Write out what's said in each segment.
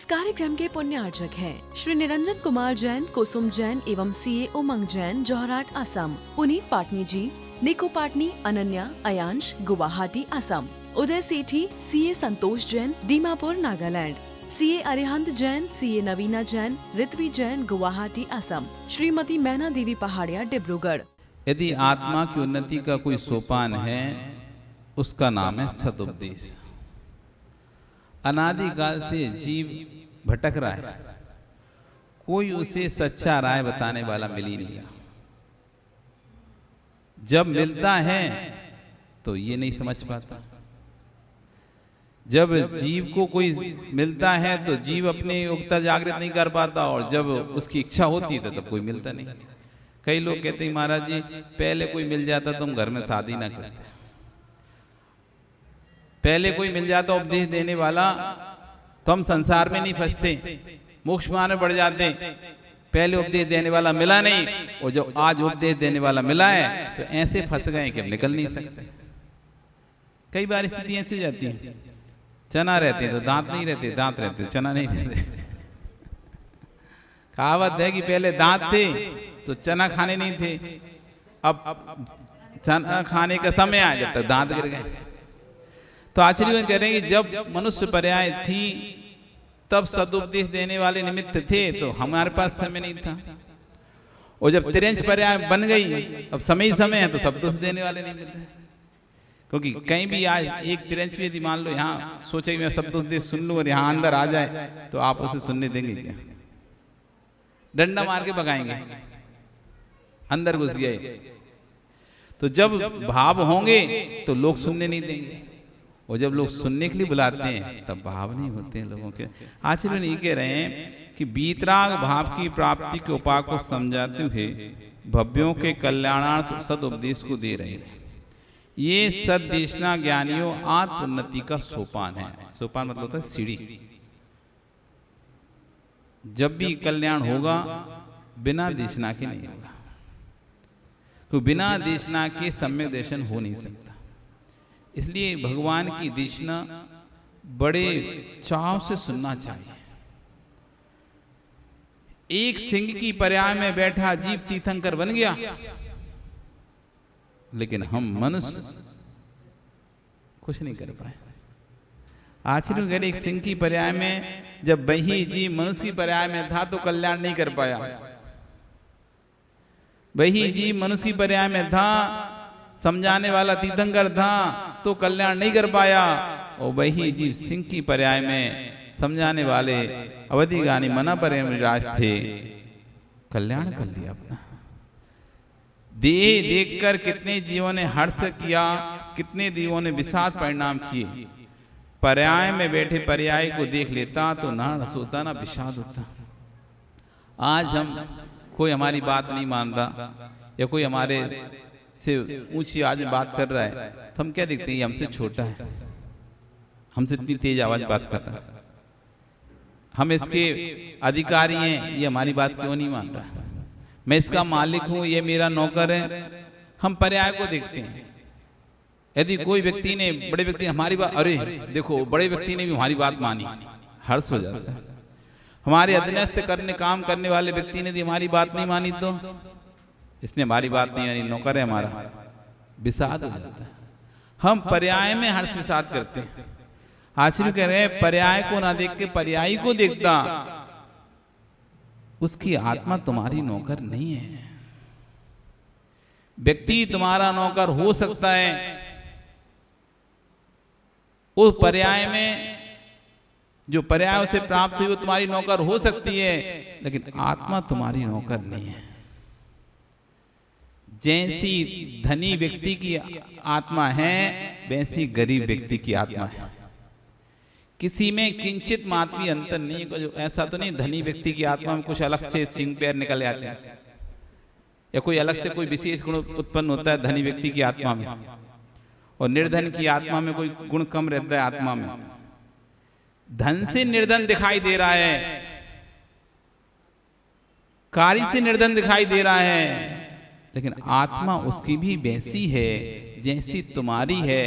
इस कार्यक्रम के पुण्यार्चक हैं श्री निरंजन कुमार जैन, कुसुम जैन एवं सीए उमंग जैन, जोहराट, असम। पुनीत पाटनी जी, निको पाटनी, अनन्या, अयांश, गुवाहाटी, असम। उदय सेठी, सीए संतोष जैन, दीमापुर, नागालैंड। सीए अरिहंत जैन, सीए नवीना जैन, ऋत्वी जैन, गुवाहाटी, असम। श्रीमती मैना देवी पहाड़िया, डिब्रूगढ़। यदि आत्मा की उन्नति का कोई सोपान है, उसका नाम है सदुपदेश। अनादिकाल से जीव भटक रहा है, कोई उसे सच्चा राय बताने वाला मिल ही नहीं। जब मिलता है तो ये नहीं समझ पाता। जब जीव को कोई मिलता है तो जीव अपनी योग्यता जागृत नहीं कर पाता, और जब उसकी इच्छा होती है तब कोई मिलता नहीं। कई लोग कहते हैं महाराज जी पहले कोई मिल जाता तो हम घर में शादी ना करते, पहले कोई मिल जाता उपदेश देने वाला तो हम संसार में नहीं फंसते, मोक्ष मार्ग में बढ़ जाते। पहले उपदेश देने वाला मिला नहीं, और जो आज उपदेश देने वाला मिला है तो ऐसे फंस गए कि हम निकल नहीं सकते। कई बार स्थिति ऐसी हो जाती है, चना रहते तो दांत नहीं रहते, दांत रहते चना नहीं रहते। कहावत है कि पहले दांत थे तो चना खाने नहीं थे, अब चना खाने का समय आया जब तक दांत गिर गए। तो आचार्य कह रहे हैं कि जब मनुष्य पर्याय थी तब सदुपदेश देने वाले निमित्त थे, तो हमारे पास समय नहीं था। और जब तिरंज पर्याय बन गई, अब समय ही समय है, तो सदुपदेश देने वाले नहीं मिल रहे। क्योंकि कहीं भी आज एक तिरंज भी यदि मान लो यहाँ सोचे कि मैं सदुपदेश सुन लूं और यहाँ अंदर आ जाए, तो आप उसे सुनने देंगे क्या? डंडा मार के भगाएंगे, अंदर घुस गए। तो जब भाव होंगे तो लोग सुनने नहीं देंगे, और जब लोग सुनने के लिए बुलाते हैं तब भाव नहीं होते हैं लोगों के। आचार्य नहीं कह रहे हैं कि बीतराग भाव की प्राप्ति के उपाय को समझाते हुए भव्यों के कल्याणार्थ सद उपदेश को दे रहे हैं। ये सद्देशना ज्ञानियों आत्मोन्नति का सोपान है। सोपान मतलब होता है सीढ़ी। जब भी कल्याण होगा बिना देशना के नहीं होगा, तो बिना देशना के सम्यक दर्शन हो नहीं सकता। इसलिए भगवान की देशना बड़े चाव से सुनना चाहिए। एक सिंह की पर्याय में बैठा जीव तीर्थंकर बन गया, लेकिन हम मनुष्य कुछ नहीं कर पाए। आचार्य कह रहे एक सिंह की पर्याय में जब वही जीव मनुष्य की पर्याय में था तो कल्याण नहीं कर पाया। वही जीव मनुष्य की पर्याय में था, समझाने वाला तीर्थंकर था, तो कल्याण नहीं कर पाया। और वही जीव सिंह की पर्याय में समझाने वाले अवधिगानी मना परिमराज थे, कल्याण कर लिया अपना। देह देखकर कितने जीवों ने हर्ष किया, कितने जीवों ने विषाद परिणाम किए। पर्याय में बैठे पर्याय को देख लेता तो ना हर्ष होता ना विषाद होता। आज हम कोई हमारी बात नहीं मान रहा, या कोई हमारे से ऊंची आज बात कर रहा है, तो हम क्या देखते हैं? ये हमसे छोटा है, हमसे इतनी तेज आवाज बात कर रहा है, हम इसके अधिकारी हैं, ये हमारी बात क्यों नहीं मान रहा? मैं इसका मालिक हूं, ये मेरा नौकर है। हम पर्याय को देखते हैं। यदि कोई व्यक्ति ने, बड़े व्यक्ति ने हमारी बात, अरे देखो बड़े व्यक्ति ने भी हमारी बात मानी, हर्ष हो जाता है। हमारे अधीनस्थ काम करने वाले व्यक्ति ने यदि हमारी बात नहीं मानी तो इसने हमारी बात नहीं मानी, नौकर है हमारा, विषाद हो जाता है। हम पर्याय में हर्ष विषाद करते हैं। आचार्य कह रहे हैं पर्याय को ना देख के पर्यायी को देखता, उसकी आत्मा तुम्हारी नौकर नहीं है। व्यक्ति तुम्हारा नौकर हो सकता है, उस पर्याय में जो पर्याय उसे प्राप्त हुई वो तुम्हारी नौकर हो सकती है, लेकिन आत्मा तुम्हारी नौकर नहीं है। जैसी धनी व्यक्ति की आत्मा है वैसी गरीब व्यक्ति की आत्मा है। किसी में किंचित मात्र अंतर नहीं है। ऐसा तो नहीं धनी व्यक्ति की आत्मा में कुछ अलग से सिंह पैर निकल आते हैं, या कोई अलग से कोई विशेष गुण उत्पन्न होता है धनी व्यक्ति की आत्मा में, और निर्धन की आत्मा में कोई गुण कम रहता है आत्मा में। धन से निर्धन दिखाई दे रहा है, कार्य से निर्धन दिखाई दे रहा है, लेकिन आत्मा उसकी भी वैसी है जैसी तुम्हारी है।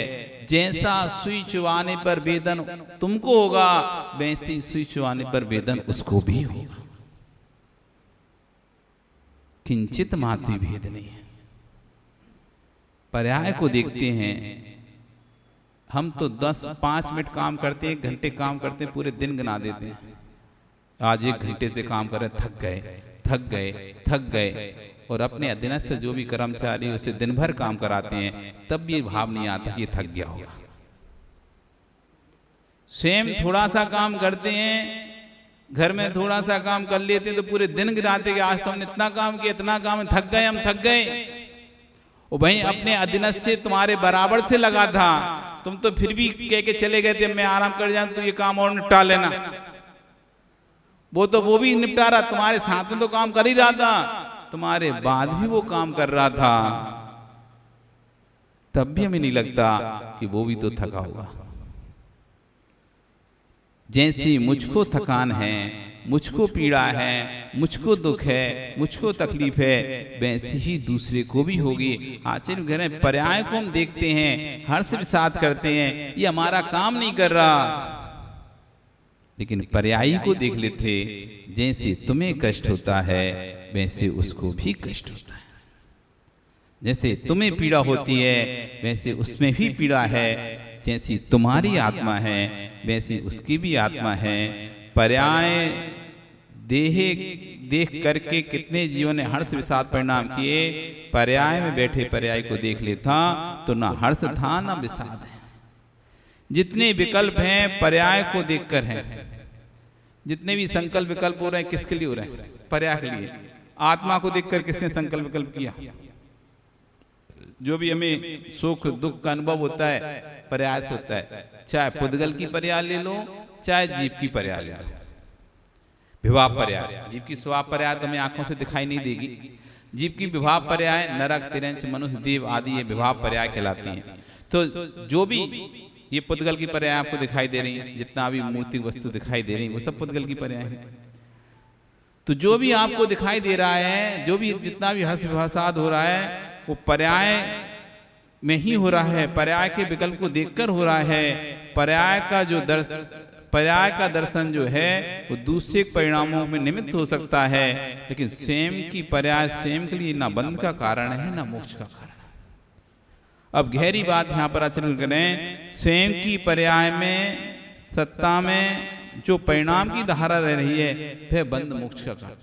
जैसा सुई चुवाने पर वेदन तुमको होगा, वैसी सुई चुवाने पर वेदन उसको भी होगा। किंचित मात्र भेद नहीं है। पर्याय को देखते हैं, हम तो 5 मिनट काम करते हैं, 1 घंटे काम करते हैं, पूरे दिन गिना देते हैं। आज 1 घंटे से काम कर रहे, थक गए, और अपने अधीनस्थ जो भी कर्मचारी उसे दिन भर काम कराते हैं, तब भी भाव नहीं आता कि ये थक गया होगा। स्वयं थोड़ा सा काम करते हैं, घर में थोड़ा सा काम कर लेते हैं, तो पूरे दिन गिनाते कि आज तो हमने इतना काम किया, इतना काम, थक गए, हम थक गए। और वहीं अपने अधीनस्थ से तुम्हारे बराबर से लगा था, तुम तो फिर भी कह के चले गए थे मैं आराम कर जाऊं, तो ये काम और निपटा लेना। वो भी निपटा रहा, तुम्हारे साथ में तो काम कर ही रहा था, तुम्हारे बाद भी वो काम कर रहा था, तब भी हमें नहीं लगता कि वो भी तो थका होगा। जैसी मुझको थकान है, मुझको पीड़ा है, मुझको दुख है, मुझको तकलीफ है, वैसी ही दूसरे को भी होगी। आचार्य कह रहे हैं पर्याय को हम देखते हैं, हर्ष के साथ करते हैं, ये हमारा काम नहीं कर रहा, लेकिन पर्यायी को देख लेते, जैसे तुम्हें कष्ट होता है वैसे उसको भी कष्ट होता है, जैसे तुम्हें पीड़ा होती है वैसे उसमें भी पीड़ा है, जैसी तुम्हारी आत्मा है वैसी उसकी भी आत्मा है। पर्याय देख करके कितने जीवों ने हर्ष विषाद परिणाम किए, पर्याय में बैठे पर्याय को देख लेता तो ना हर्ष था ना विषाद है। जितने विकल्प हैं पर्याय को देखकर हैं, जितने भी संकल्प विकल्प हो रहे हैं किसके लिए हो रहे हैं? पर्याय के लिए। आत्मा को देखकर किसने संकल्प विकल्प किया? जो भी हमें सुख दुख का अनुभव होता है पर्याय से होता है, चाहे पुद्गल की पर्याय ले लो चाहे जीव की पर्याय ले लो। विभाव पर्याय, जीव की स्वभाव पर्याय तो हमें आंखों से दिखाई नहीं देगी, जीव की विभाव पर्याय नरक तिरंच मनुष्य देव आदि ये विभाव पर्याय कहलाती हैं। तो जो भी ये पुद्गल की पर्याय आपको दिखाई दे रही है, जितना भी मूर्ति वस्तु दिखाई दे रही है वो सब पुद्गल की पर्याय है। तो जो भी आपको दिखाई दे रहा है, जो भी जितना भी हर्ष विषाद हो रहा है वो पर्याय में ही हो रहा है, पर्याय के विकल्प को देखकर हो रहा है। पर्याय का दर्शन जो है वो दूसरे परिणामों में निमित्त हो सकता है, लेकिन स्वयं की पर्याय स्वयं के लिए ना बंध का कारण है ना मोक्ष का कारण। अब गहरी बात यहाँ पर आचरण करें, स्वयं की पर्याय में सत्ता में जो परिणाम की धारा रह रही है वह बंध मोक्ष का कारण।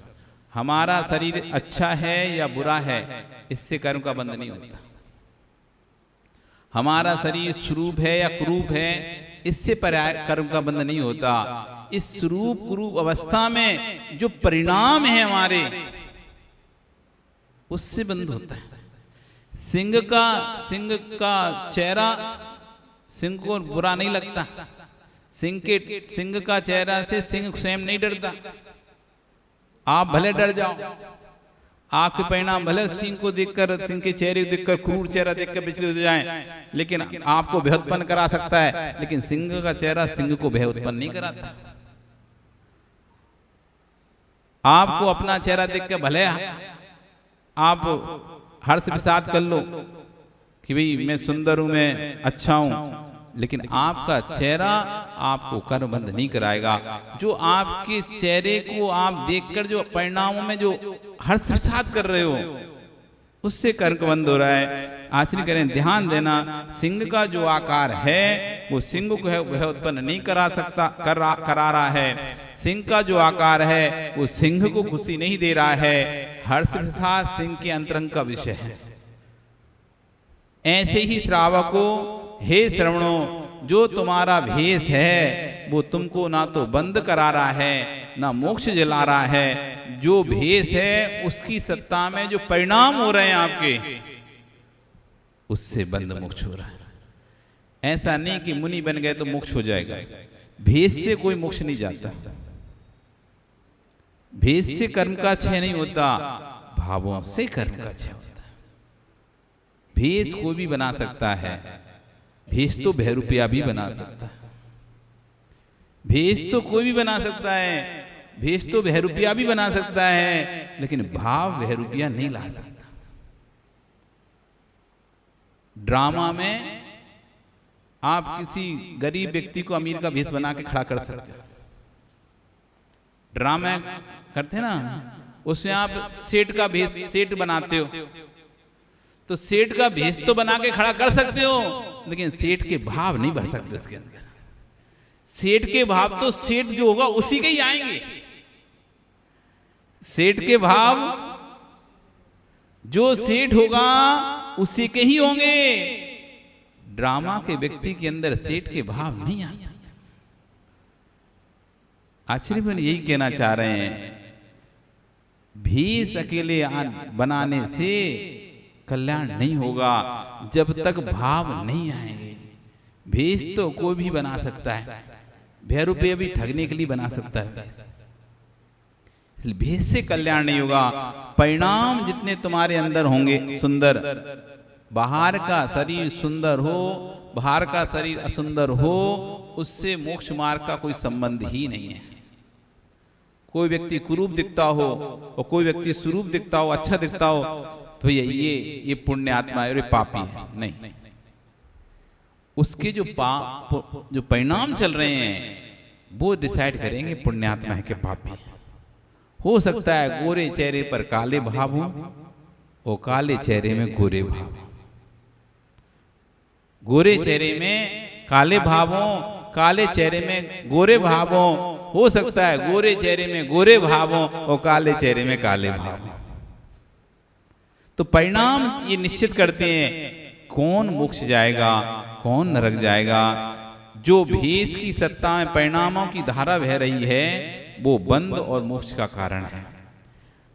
हमारा शरीर अच्छा है या बुरा है इससे कर्म का बंध नहीं होता। हमारा शरीर स्वरूप है या कुरूप है इससे पर्याय कर्म का बंध नहीं होता। इस स्वरूप कुरूप अवस्था में जो परिणाम है हमारे उससे बंध होता है। सिंह का चेहरा सिंह को बुरा नहीं लगता, सिंह का चेहरा से सिंह स्वयं नहीं डरता। आप भले डर जाओ, आपके परिणाम भले सिंह को देखकर, सिंह के चेहरे को देखकर, क्रूर चेहरा देखकर विचलित हो जाएं, लेकिन आपको भय उत्पन्न करा सकता है, लेकिन सिंह का चेहरा सिंह को भय उत्पन्न नहीं कराता। आपको अपना चेहरा देखकर भले आप हर्ष विषाद कर लो कि भाई मैं सुंदर हूं, मैं अच्छा हूं, लेकिन आपका चेहरा आपको कर्मबंध नहीं कराएगा। जो आपके चेहरे को आप देखकर जो परिणामों में जो हर्ष विषाद कर रहे हो उससे कर्मबंध हो रहा है। आचरण करें, ध्यान देना, सिंह का जो आकार है वो सिंह को वह उत्पन्न नहीं करा सकता, करा रहा है। सिंह का जो आकार है वो सिंह को खुशी नहीं दे रहा है। हर्ष विषाद सिंह के अंतरंग का विषय है। ऐसे ही श्रावकों, हे श्रवणों, जो तुम्हारा भेष है वो तुमको ना तो बंद करा रहा है ना मोक्ष दिला रहा है। जो भेष है उसकी सत्ता में जो परिणाम हो रहे हैं आपके उससे बंद मोक्ष हो रहा है। ऐसा नहीं कि मुनि बन गए तो मोक्ष हो जाएगा। भेष से कोई मोक्ष नहीं जाता। भेष से कर्म का क्षय नहीं होता, भावों से कर्म का क्षय होता है। भेष कोई भी बना सकता है, भेष तो बहरूपिया भी बना सकता है। भेष तो कोई भी बना सकता है, भेष तो बहरूपिया भी बना सकता है, लेकिन भाव बहरूपिया नहीं ला सकता। ड्रामा में आप किसी गरीब व्यक्ति को अमीर का भेष बना के खड़ा कर सकते हो। ड्रामा करते ना, उसमें आप सेठ का भेष, सेठ बनाते हो, तो सेठ का भेष तो बना के खड़ा कर सकते हो, लेकिन सेठ के भाव नहीं भर सकते इसके अंदर। सेठ के भाव तो सेठ जो होगा उसी के ही आएंगे। सेठ के भाव जो सेठ होगा उसी के ही होंगे। ड्रामा के व्यक्ति के अंदर सेठ के भाव नहीं आ सकते। आचार्य यही कहना चाह रहे हैं, भेष अकेले बनाने से कल्याण नहीं होगा जब तक भाव नहीं आएंगे। भेष तो कोई भी बना सकता है, 2 रुपये भी ठगने के लिए बना सकता है, इसलिए भेष से कल्याण नहीं होगा। परिणाम जितने तुम्हारे अंदर होंगे सुंदर, बाहर का शरीर सुंदर हो, बाहर का शरीर असुंदर हो, उससे मोक्ष मार्ग का कोई संबंध ही नहीं है। कोई व्यक्ति कुरूप दिखता हो और कोई व्यक्ति स्वरूप दिखता हो, अच्छा दिखता हो, तो ये पुण्य आत्मा है और ये पापी है, नहीं। उसके जो परिणाम चल रहे हैं वो डिसाइड करेंगे पुण्यात्मा है कि पापी है। हो सकता है गोरे चेहरे पर काले भाव हो और काले चेहरे में गोरे भाव, गोरे चेहरे में काले भाव हो, काले चेहरे में गोरे भाव हो सकता है गोरे चेहरे में गोरे भाव हो और काले चेहरे में काले भाव हो। तो परिणाम ये निश्चित करते हैं कौन मोक्ष जाएगा, कौन नरक जाएगा। जो भेष की सत्ता में परिणामों की धारा बह रही है वो बंध और मोक्ष का कारण है।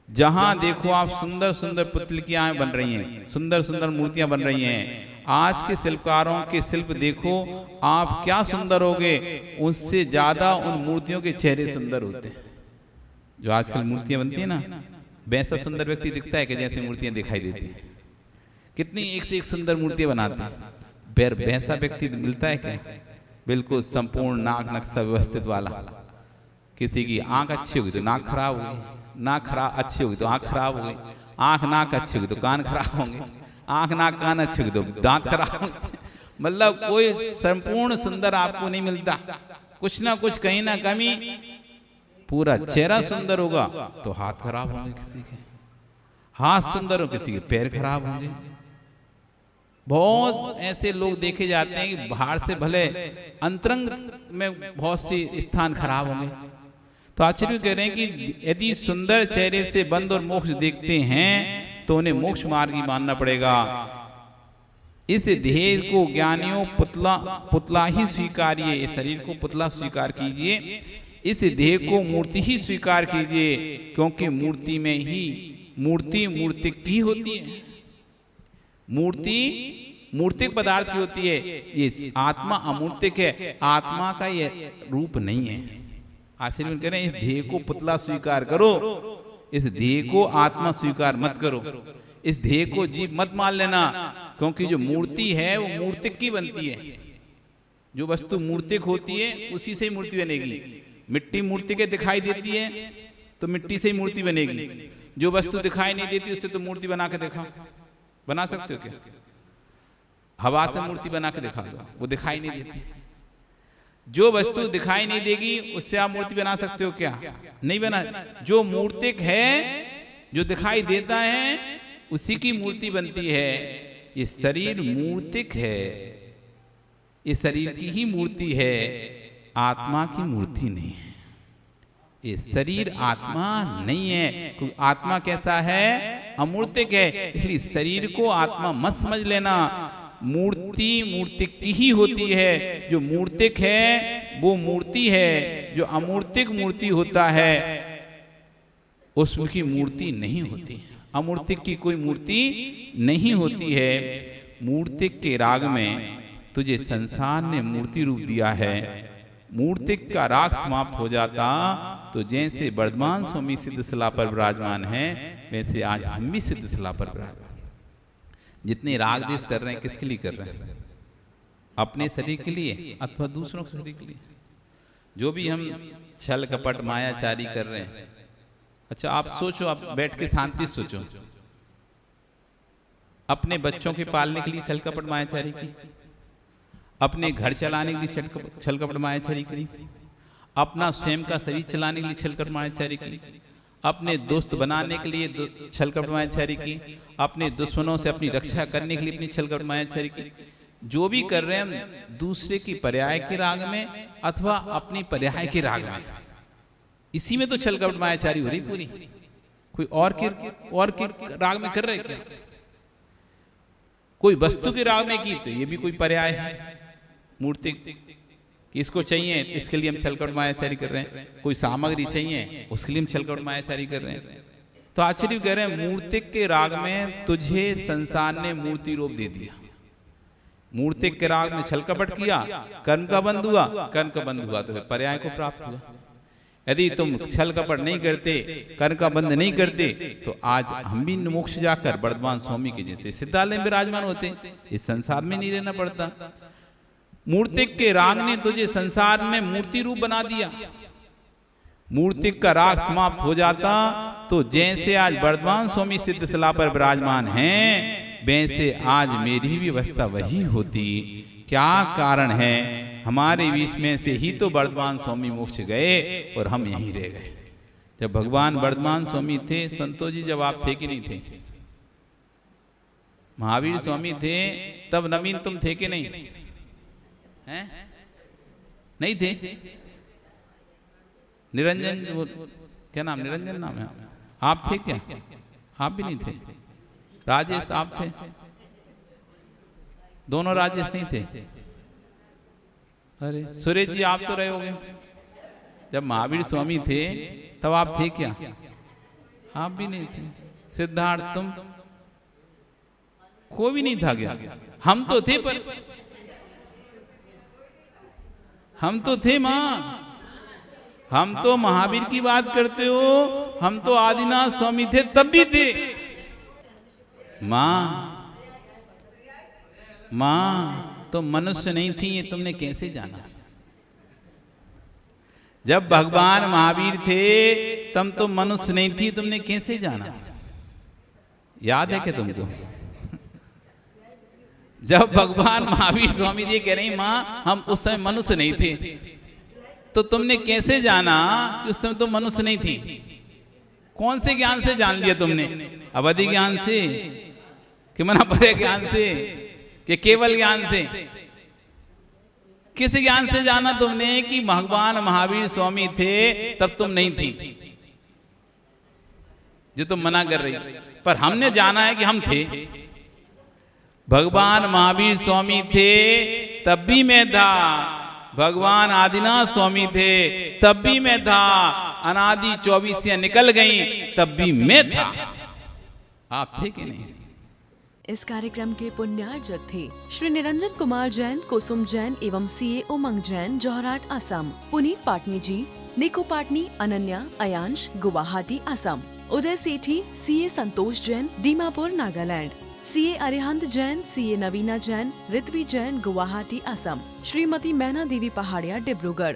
जहां देखो आप सुंदर सुंदर पुतलियां बन रही हैं, सुंदर सुंदर मूर्तियां बन रही हैं। आज के शिल्पकारों के शिल्प देखो आप, क्या सुंदर होगे, उससे ज्यादा उन मूर्तियों के चेहरे सुंदर होते हैं। जो आजकल मूर्तियां बनती है ना, वैसा सुंदर व्यक्ति दिखता है कि जैसे मूर्तियां दिखाई देती हैं। कितनी एक से एक सुंदर मूर्तियां बनाते हैं, वैसा व्यक्ति मिलता है क्या? बिल्कुल संपूर्ण नाक नक्शा व्यवस्थित वाला। किसी की आंख अच्छी होगी तो नाक खराब होगी, नाक खराब अच्छी होगी तो आंख खराब होगी, आंख नाक अच्छी होगी तो कान खराब होंगे, आंख नाक कान अच्छी होगी तो दांत खराब होंगे। मतलब कोई संपूर्ण सुंदर आपको नहीं मिलता, कुछ ना कुछ कहीं ना कमी। पूरा चेहरा सुंदर होगा तो हाथ खराब होंगे, किसी के हाथ सुंदर हो किसी के पैर खराब होंगे। बहुत ऐसे लोग देखे जाते हैं कि बाहर से भले अंतरंग में बहुत सी स्थान खराब होंगे। तो आचार्य कह रहे हैं कि यदि सुंदर चेहरे से बंध और मोक्ष देखते हैं तो उन्हें मोक्ष मार्गी मानना पड़ेगा। इस देह को ज्ञानियों पुतला ही स्वीकारिए, इस शरीर को पुतला स्वीकार कीजिए, इस देह को मूर्ति ही स्वीकार कीजिए, क्योंकि मूर्ति में ही मूर्ति की होती है। मूर्ति मूर्तिक पदार्थ की होती है, ये आत्मा अमूर्तिक है, आत्मा का ये रूप नहीं है। आचार्य कह रहे हैं इस देह को पुतला स्वीकार करो, इस देह को आत्मा स्वीकार मत करो, इस देह को जीव मत मान लेना, क्योंकि जो मूर्ति है वो मूर्तिक की बनती है। जो वस्तु मूर्तिक होती है उसी से ही मूर्ति बनेगी। मिट्टी मूर्ति के दिखाई देती है तो मिट्टी से ही मूर्ति बनेगी। जो वस्तु दिखाई नहीं देती उससे तो मूर्ति बना के दिखाओ, बना सकते हो क्या? हवा से मूर्ति बना के दिखा दो, वो दिखाई नहीं देती। जो वस्तु दिखाई नहीं देगी उससे आप मूर्ति बना सकते हो क्या? नहीं बना। जो मूर्तिक है, जो दिखाई देता है, उसी की मूर्ति बनती है। ये शरीर मूर्तिक है, ये शरीर की ही मूर्ति है, आत्मा की मूर्ति नहीं है। ये शरीर आत्मा नहीं है, क्योंकि आत्मा कैसा है? अमूर्तिक है। इसलिए शरीर को आत्मा मत समझ लेना। मूर्तिक की ही होती है। जो मूर्तिक है वो मूर्ति है, जो अमूर्तिक मूर्ति होता है उसकी मूर्ति नहीं होती। अमूर्तिक की कोई मूर्ति नहीं होती है। मूर्तिक के राग में तुझे संसार ने मूर्ति रूप दिया है। मूर्तिक का राग समाप्त हो जाता तो जैसे वर्धमान स्वामी सिद्ध शिला पर विराजमान है, वैसे आज हम भी सिद्ध शिला पर विराजमान। जितने राग देश कर रहे हैं किसके लिए कर रहे हैं? अपने शरीर के लिए अथवा दूसरों के शरीर के लिए? जो भी हम छल कपट मायाचारी कर रहे हैं, अच्छा आप सोचो, आप बैठ के शांति सोचो, अपने बच्चों के पालने के लिए छल कपट मायाचारी की, अपने घर चलाने के लिए छल कपट मायाचारी करी, अपना स्वयं का शरीर चलाने के लिए छल कपट मायाचारी की, अपने दोस्त बनाने के लिए छल कपट मायाचारी की, अपने दुश्मनों से अपनी रक्षा करने के लिए अपनी छल कपट मायाचारी की। जो भी कर रहे हैं दूसरे की पर्याय के राग में अथवा अपनी पर्याय के राग में, इसी में तो छल कपट मायाचारी हो रही पूरी। कोई और के राग में कर रहे क्या? कोई वस्तु के राग में की तो ये भी कोई पर्याय है मूर्ति, इसको चाहिए इसके लिए हम छल कपट मायाचारी कर रहे हैं। कोई सामग्री चाहिए उसके लिए हम छल कपट मायाचारी कर रहे हैं। तो आचार्य कह रहे हैं मूर्तिक के राग में तुझे संसार ने मूर्ति रूप दे दिया। मूर्तिक के राग में छल कपट किया, कर्म का बंध हुआ, कर्म का बंध हुआ तो फिर पर्याय को प्राप्त हुआ। यदि तुम छल कपट नहीं करते, कर्म का बंध नहीं करते, तो आज हम भी मोक्ष जाकर वर्धमान स्वामी के जैसे सिद्धालय में विराजमान होते, इस संसार में नहीं रहना पड़ता। मूर्तिक के राग ने तुझे संसार में मूर्ति रूप बना दिया। मूर्तिक का राग समाप्त हो जाता तो जैसे आज वर्धमान स्वामी सिद्ध शिला पर विराजमान हैं, वैसे आज मेरी भी अवस्था वही होती। क्या कारण है? हमारे बीच में से ही तो वर्धमान स्वामी मोक्ष गए और हम यहीं रह गए। जब भगवान वर्धमान स्वामी थे, संतोष जी जब आप थे कि नहीं थे? महावीर स्वामी थे तब नवीन तुम थे कि नहीं? हैं? नहीं थे? निरंजन, क्या नाम, निरंजन नाम है, आप थे क्या? आप भी नहीं थे? राजेश आप थे? दोनों राजेश नहीं थे? अरे सुरेश जी आप तो रहे होंगे। जब महावीर स्वामी थे तब आप थे क्या? आप भी नहीं थे। सिद्धार्थ तुम? कोई भी नहीं था क्या? हम तो थे, पर हम तो थे मां। हम तो महावीर की बात करते हो, हम तो आदिनाथ स्वामी थे तब भी थे मां। तो मनुष्य नहीं थी, ये तुमने कैसे जाना? जब भगवान महावीर थे तब तो मनुष्य नहीं थी, तुमने कैसे जाना? याद है क्या तुमको? जब भगवान महावीर स्वामी जी कह रही मां हम उस समय मनुष्य नहीं थे, तो तुमने कैसे जाना कि उस समय तो मनुष्य नहीं थी? कौन से ज्ञान से जान लिया तुमने? अवधि ज्ञान से कि मना परे ज्ञान से कि केवल ज्ञान से? किस ज्ञान से जाना तुमने कि भगवान महावीर स्वामी थे तब तुम नहीं थी, जो तुम मना कर रही? पर हमने जाना है कि हम थे। भगवान महावीर स्वामी थे तब भी मैं था, भगवान आदिनाथ स्वामी थे तब भी मैं था, अनादि 24 निकल गई तब भी मैं था। आप थे कि नहीं? इस कार्यक्रम के पुण्यार्जक थे श्री निरंजन कुमार जैन, कुसुम जैन एवं सीए उमंग जैन, जोहराट असम। पुनीत पाटनी जी, निको पाटनी, अनन्या, अयांश, गुवाहाटी असम। उदय सेठी, सीए संतोष जैन, दीमापुर नागालैंड। सीए अरिहंत जैन, सीए नवीना जैन, ऋत्वी जैन, गुवाहाटी असम। श्रीमती मैना देवी पहाड़िया, डिब्रूगढ़।